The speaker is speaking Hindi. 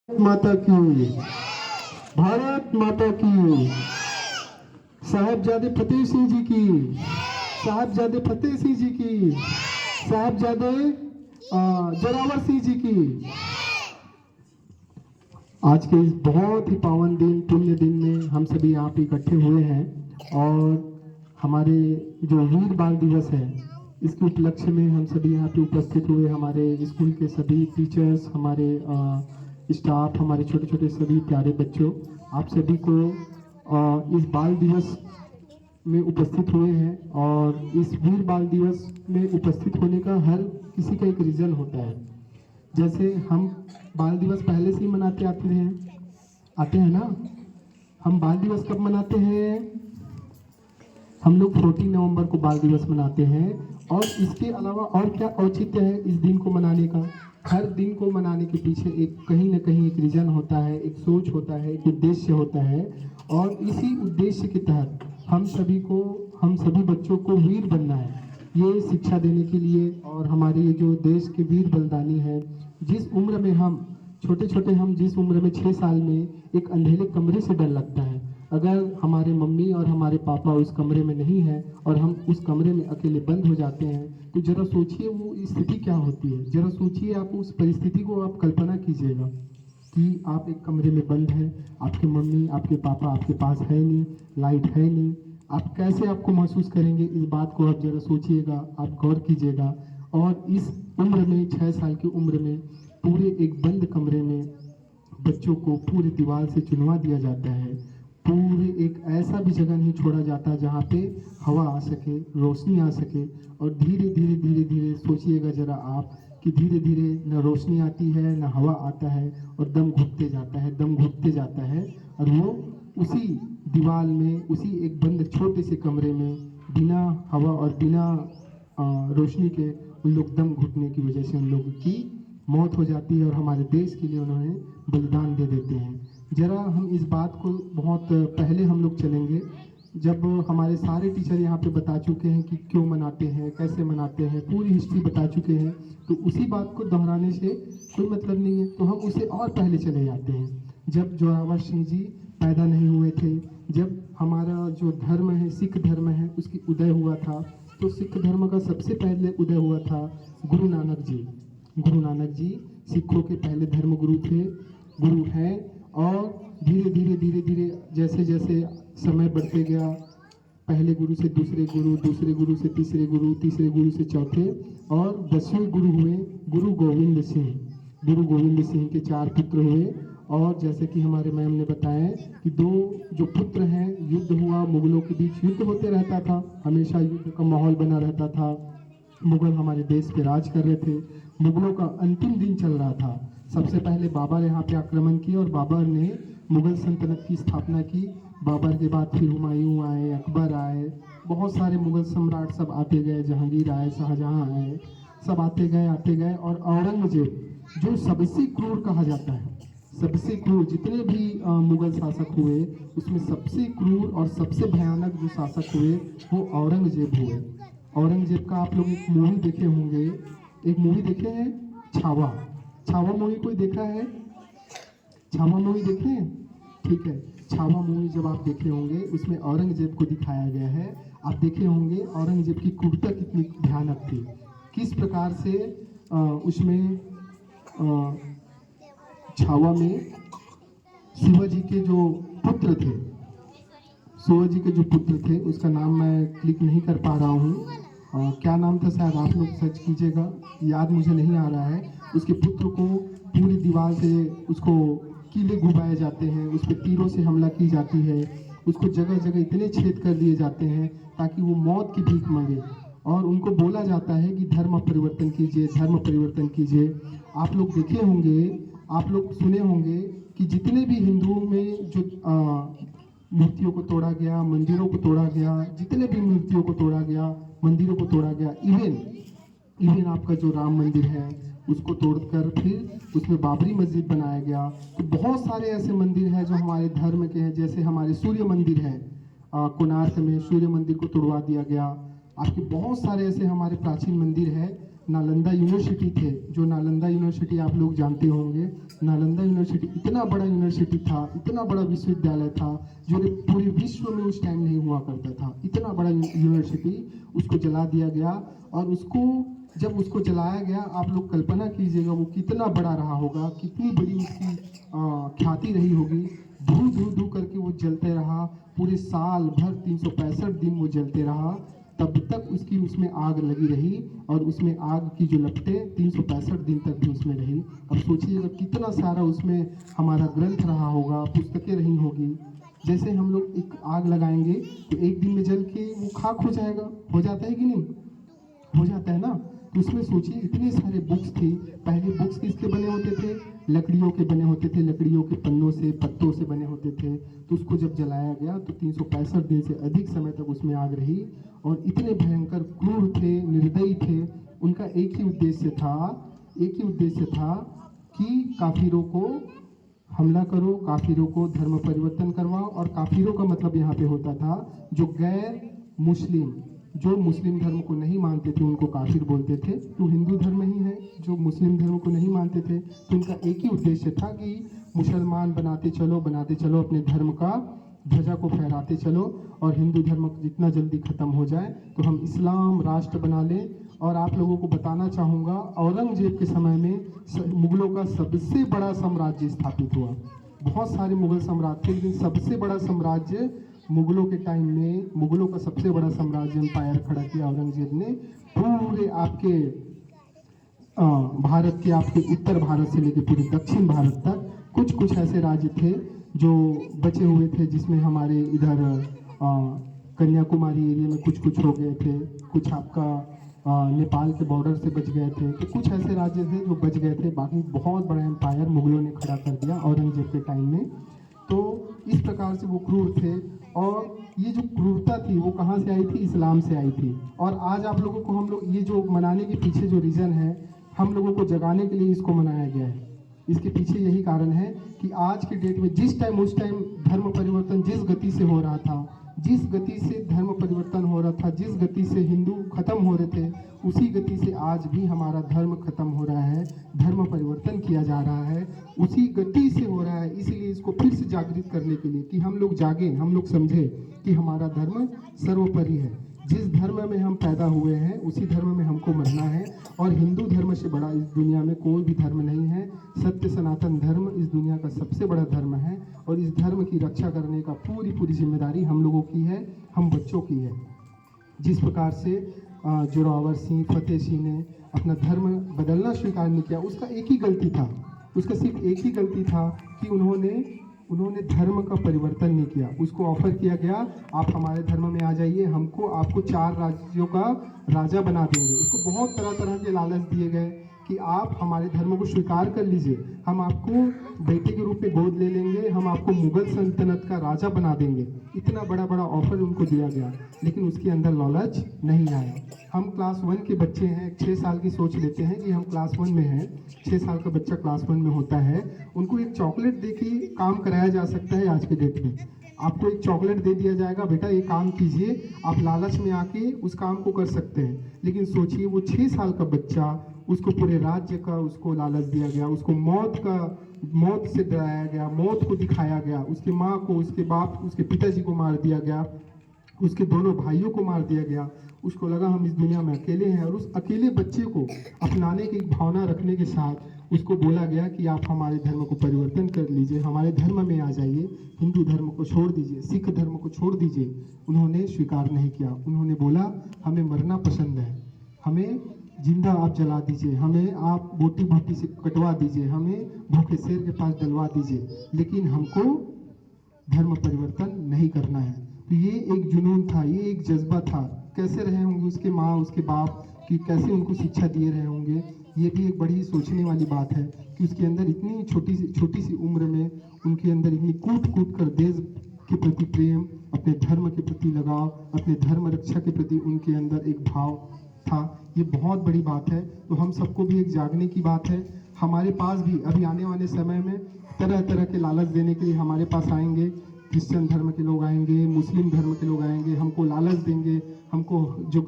माता की, भारत माता की, साहबजादे फतेह सिंह जी की, साहबजादे फतेह सिंह जी की, साहबजादे जोरावर सिंह जी की। आज के इस बहुत ही पावन दिन, पुण्य दिन में हम सभी यहाँ पे इकट्ठे हुए हैं और हमारे जो वीर बाल दिवस है इसके उपलक्ष्य में हम सभी यहाँ पे उपस्थित हुए। हमारे स्कूल के सभी टीचर्स, हमारे स्टाफ, हमारे छोटे छोटे सभी प्यारे बच्चों, आप सभी को इस बाल दिवस में उपस्थित हुए हैं। और इस वीर बाल दिवस में उपस्थित होने का हर किसी का एक रीज़न होता है। जैसे हम बाल दिवस पहले से ही मनाते आते हैं ना। हम बाल दिवस कब मनाते हैं? हम लोग 14 नवंबर को बाल दिवस मनाते हैं। और इसके अलावा और क्या औचित्य है इस दिन को मनाने का? हर दिन को मनाने के पीछे एक कहीं ना कहीं एक रीजन होता है, एक सोच होता है, एक उद्देश्य होता है। और इसी उद्देश्य के तहत हम सभी बच्चों को वीर बनना है, ये शिक्षा देने के लिए। और हमारे ये जो देश के वीर बलिदानी है, जिस उम्र में हम छोटे हम जिस उम्र में 6 साल में एक अंधेरे कमरे से डर लगता है, अगर हमारे मम्मी और हमारे पापा उस कमरे में नहीं है और हम उस कमरे में अकेले बंद हो जाते हैं, तो जरा सोचिए वो स्थिति क्या होती है। जरा सोचिए, आप उस परिस्थिति को आप कल्पना कीजिएगा कि आप एक कमरे में बंद हैं, आपके मम्मी आपके पापा आपके पास है नहीं, लाइट है नहीं, आप कैसे आपको महसूस करेंगे? इस बात को आप जरा सोचिएगा, आप गौर कीजिएगा। और इस उम्र में 6 साल की उम्र में पूरे एक बंद कमरे में बच्चों को पूरी दीवार से चुनवा दिया जाता है। पूरे एक ऐसा भी जगह नहीं छोड़ा जाता जहाँ पे हवा आ सके, रोशनी आ सके। और धीरे धीरे सोचिएगा जरा आप कि धीरे धीरे न रोशनी आती है, न हवा आता है, और दम घुटते जाता है। और वो उसी दीवार में, उसी एक बंद छोटे से कमरे में बिना हवा और बिना रोशनी के उन लोग दम घुटने की वजह से उन लोगों की मौत हो जाती है और हमारे देश के लिए उन्होंने बलिदान दे देते हैं। जरा हम इस बात को बहुत पहले हम लोग चलेंगे, जब हमारे सारे टीचर यहाँ पे बता चुके हैं कि क्यों मनाते हैं, कैसे मनाते हैं, पूरी हिस्ट्री बता चुके हैं, तो उसी बात को दोहराने से कोई मतलब नहीं है। तो हम उसे और पहले चले जाते हैं, जब जोरावर सिंह जी पैदा नहीं हुए थे, जब हमारा जो धर्म है, सिख धर्म है, उसकी उदय हुआ था। तो सिख धर्म का सबसे पहले उदय हुआ था गुरु नानक जी। गुरु नानक जी सिखों के पहले धर्म गुरु थे, गुरु हैं। और धीरे धीरे जैसे जैसे समय बढ़ते गया, पहले गुरु से दूसरे गुरु से तीसरे गुरु से चौथे, और 10वें गुरु हुए गुरु गोविंद सिंह। गुरु गोविंद सिंह के 4 पुत्र हुए। और जैसे कि हमारे मैम ने बताया कि 2 जो पुत्र हैं, युद्ध हुआ, मुगलों के बीच युद्ध होते रहता था, हमेशा युद्ध का माहौल बना रहता था। मुगल हमारे देश पे राज कर रहे थे, मुगलों का अंतिम दिन चल रहा था। सबसे पहले बाबर यहाँ पे आक्रमण किए और बाबर ने मुगल सल्तनत की स्थापना की। बाबर के बाद फिर हुमायूं आए, अकबर आए, बहुत सारे मुगल सम्राट सब आते गए, जहांगीर आए, शाहजहां आए, सब आते गए। और औरंगजेब जो सबसे क्रूर कहा जाता है, सबसे क्रूर जितने भी मुगल शासक हुए, उसमें सबसे क्रूर और सबसे भयानक जो शासक हुए वो औरंगजेब हुए। औरंगजेब का आप लोग एक मूवी देखे होंगे, एक मूवी देखे हैं, छावा। छावा मूवी कोई देखा है? छावा मूवी देखे हैं? ठीक है, छावा मूवी जब आप देखे होंगे, उसमें औरंगजेब को दिखाया गया है। आप देखे होंगे औरंगजेब की क्रूरता कितनी भयानक थी, किस प्रकार से उसमें छावा में शिवाजी के जो पुत्र थे, उसका नाम मैं क्लिक नहीं कर पा रहा हूँ, क्या नाम था, शायद आप लोग सर्च कीजिएगा, याद मुझे नहीं आ रहा है। उसके पुत्र को पूरी दीवार से उसको कीले घुमाए जाते हैं, उस पर तीरों से हमला की जाती है, उसको जगह जगह इतने छेद कर दिए जाते हैं ताकि वो मौत की भीख मांगे। और उनको बोला जाता है कि धर्म परिवर्तन कीजिए। आप लोग देखे होंगे, आप लोग सुने होंगे कि जितने भी हिंदुओं में जो मूर्तियों को तोड़ा गया, मंदिरों को तोड़ा गया, जितने भी मूर्तियों को तोड़ा गया, मंदिरों को तोड़ा गया, इवन आपका जो राम मंदिर है उसको तोड़कर फिर उसमें बाबरी मस्जिद बनाया गया। तो बहुत सारे ऐसे मंदिर हैं जो हमारे धर्म के हैं, जैसे हमारे सूर्य मंदिर है, कोणार्क में सूर्य मंदिर को तोड़वा दिया गया। आपके बहुत सारे ऐसे हमारे प्राचीन मंदिर है नालंदा यूनिवर्सिटी थे, जो नालंदा यूनिवर्सिटी आप लोग जानते होंगे। नालंदा यूनिवर्सिटी इतना बड़ा यूनिवर्सिटी था, इतना बड़ा विश्वविद्यालय था, जो पूरे विश्व में उस टाइम नहीं हुआ करता था। इतना बड़ा यूनिवर्सिटी उसको जला दिया गया, और उसको जब उसको जलाया गया, आप लोग कल्पना कीजिएगा वो कितना बड़ा रहा होगा, कितनी बड़ी उसकी ख्याति रही होगी। धू धू धू करके वो जलते रहा, पूरे साल भर 365 दिन वो जलते रहा, तब तक उसकी उसमें आग लगी रही, और उसमें आग की जो लपटें 365 दिन तक भी उसमें रही। अब सोचिएगा कितना सारा उसमें हमारा ग्रंथ रहा होगा, पुस्तकें रही होगी। जैसे हम लोग एक आग लगाएंगे तो एक दिन में जल के वो खाक हो जाएगा, हो जाता है कि नहीं, हो जाता है ना। तो उसमें सोचिए इतने सारे बुक्स थी। पहले बुक्स किसके बने होते थे, लकड़ियों के बने होते थे, लकड़ियों के पन्नों से, पत्तों से बने होते थे। तो उसको जब जलाया गया तो 365 दिन से अधिक समय तक उसमें आग रही, और इतने भयंकर क्रूर थे, निर्दयी थे। उनका एक ही उद्देश्य था कि काफिरों को हमला करो, काफिरों को धर्म परिवर्तन करवाओ। और काफिरों का मतलब यहाँ पे होता था जो गैर मुस्लिम, जो मुस्लिम धर्म को नहीं मानते थे उनको काफिर बोलते थे। तो हिंदू धर्म ही है, जो मुस्लिम धर्म को नहीं मानते थे, तो उनका एक ही उद्देश्य था कि मुसलमान बनाते चलो अपने धर्म का ध्वजा को फहराते चलो, और हिंदू धर्म जितना जल्दी खत्म हो जाए तो हम इस्लाम राष्ट्र बना लें। और आप लोगों को बताना चाहूँगा, औरंगजेब के समय में मुगलों का सबसे बड़ा साम्राज्य स्थापित हुआ। बहुत सारे मुगल सम्राट थे, लेकिन सबसे बड़ा साम्राज्य मुगलों के टाइम में, मुगलों का सबसे बड़ा साम्राज्य एम्पायर खड़ा किया औरंगजेब ने। पूरे आपके भारत के, आपके उत्तर भारत से लेकर पूरे दक्षिण भारत तक कुछ कुछ ऐसे राज्य थे जो बचे हुए थे, जिसमें हमारे इधर कन्याकुमारी एरिया में कुछ कुछ हो गए थे, कुछ आपका नेपाल के बॉर्डर से बच गए थे। तो कुछ ऐसे राज्य थे जो बच गए थे, बाकी बहुत बड़ा एम्पायर मुगलों ने खड़ा कर दिया औरंगजेब के टाइम में। तो इस प्रकार से वो क्रूर थे, और ये जो क्रूरता थी वो कहाँ से आई थी, इस्लाम से आई थी। और आज आप लोगों को, हम लोग ये जो मनाने के पीछे जो रीज़न है, हम लोगों को जगाने के लिए इसको मनाया गया है। इसके पीछे यही कारण है कि आज के डेट में जिस टाइम, उस टाइम धर्म परिवर्तन जिस गति से हो रहा था, जिस गति से धर्म परिवर्तन हो रहा था, जिस गति से हिंदू खत्म हो रहे थे, उसी गति से आज भी हमारा धर्म खत्म हो रहा है, धर्म परिवर्तन किया जा रहा है, उसी गति से हो रहा है। इसीलिए इसको फिर से जागृत करने के लिए कि हम लोग जागें, हम लोग समझें कि हमारा धर्म सर्वोपरि है। जिस धर्म में हम पैदा हुए हैं उसी धर्म में हमको मरना है, और हिंदू धर्म से बड़ा इस दुनिया में कोई भी धर्म नहीं है। सत्य सनातन धर्म इस दुनिया का सबसे बड़ा धर्म है, और इस धर्म की रक्षा करने का पूरी जिम्मेदारी हम लोगों की है, हम बच्चों की है। जिस प्रकार से जोरावर सिंह, फतेह सिंह ने अपना धर्म बदलना स्वीकार नहीं किया, उसका एक ही गलती था, उसका सिर्फ एक ही गलती था कि उन्होंने धर्म का परिवर्तन नहीं किया। उसको ऑफर किया गया, आप हमारे धर्म में आ जाइए, आपको 4 राज्यों का राजा बना देंगे। उसको बहुत तरह तरह के लालच दिए गए कि आप हमारे धर्म को स्वीकार कर लीजिए, हम आपको बेटे के रूप में गोद ले लेंगे, हम आपको मुगल सल्तनत का राजा बना देंगे। इतना बड़ा बड़ा ऑफर उनको दिया गया, लेकिन उसके अंदर लालच नहीं आया। हम क्लास 1 के बच्चे हैं, 6 साल की सोच लेते हैं कि हम क्लास 1 में हैं, 6 साल का बच्चा क्लास 1 में होता है, उनको एक चॉकलेट दे के काम कराया जा सकता है। आज के डेट में आपको एक चॉकलेट दे दिया जाएगा, बेटा ये काम कीजिए, आप लालच में आके उस काम को कर सकते हैं। लेकिन सोचिए वो 6 साल का बच्चा, उसको पूरे राज्य का उसको लालच दिया गया, उसको मौत से डराया गया, मौत को दिखाया गया, उसकी माँ को, उसके बाप, उसके पिताजी को मार दिया गया, उसके दोनों भाइयों को मार दिया गया। उसको लगा हम इस दुनिया में अकेले हैं, और उस अकेले बच्चे को अपनाने की भावना रखने के साथ उसको बोला गया कि आप हमारे धर्म को परिवर्तन कर लीजिए, हमारे धर्म में आ जाइए, हिंदू धर्म को छोड़ दीजिए, सिख धर्म को छोड़ दीजिए। उन्होंने स्वीकार नहीं किया, उन्होंने बोला हमें मरना पसंद है, हमें जिंदा आप जला दीजिए, हमें आप बोटी बोटी से कटवा दीजिए, हमें भूखे शेर के पास डलवा दीजिए, लेकिन हमको धर्म परिवर्तन नहीं करना है। तो ये एक जुनून था, ये एक जज्बा था। कैसे रहे होंगे उसके माँ, उसके बाप, कि कैसे उनको शिक्षा दिए रहे होंगे, ये भी एक बड़ी सोचने वाली बात है कि उसके अंदर इतनी छोटी सी उम्र में उनके अंदर इतनी कूट कर देश के प्रति प्रेम, अपने धर्म के प्रति लगाव, अपने धर्म रक्षा के प्रति उनके अंदर एक भाव था। ये बहुत बड़ी बात है। तो हम सबको भी एक जागने की बात है। हमारे पास भी अभी आने वाले समय में तरह तरह के लालच देने के लिए हमारे पास आएंगे, क्रिश्चियन धर्म के लोग आएंगे, मुस्लिम धर्म के लोग आएंगे, हमको लालच देंगे, हमको जो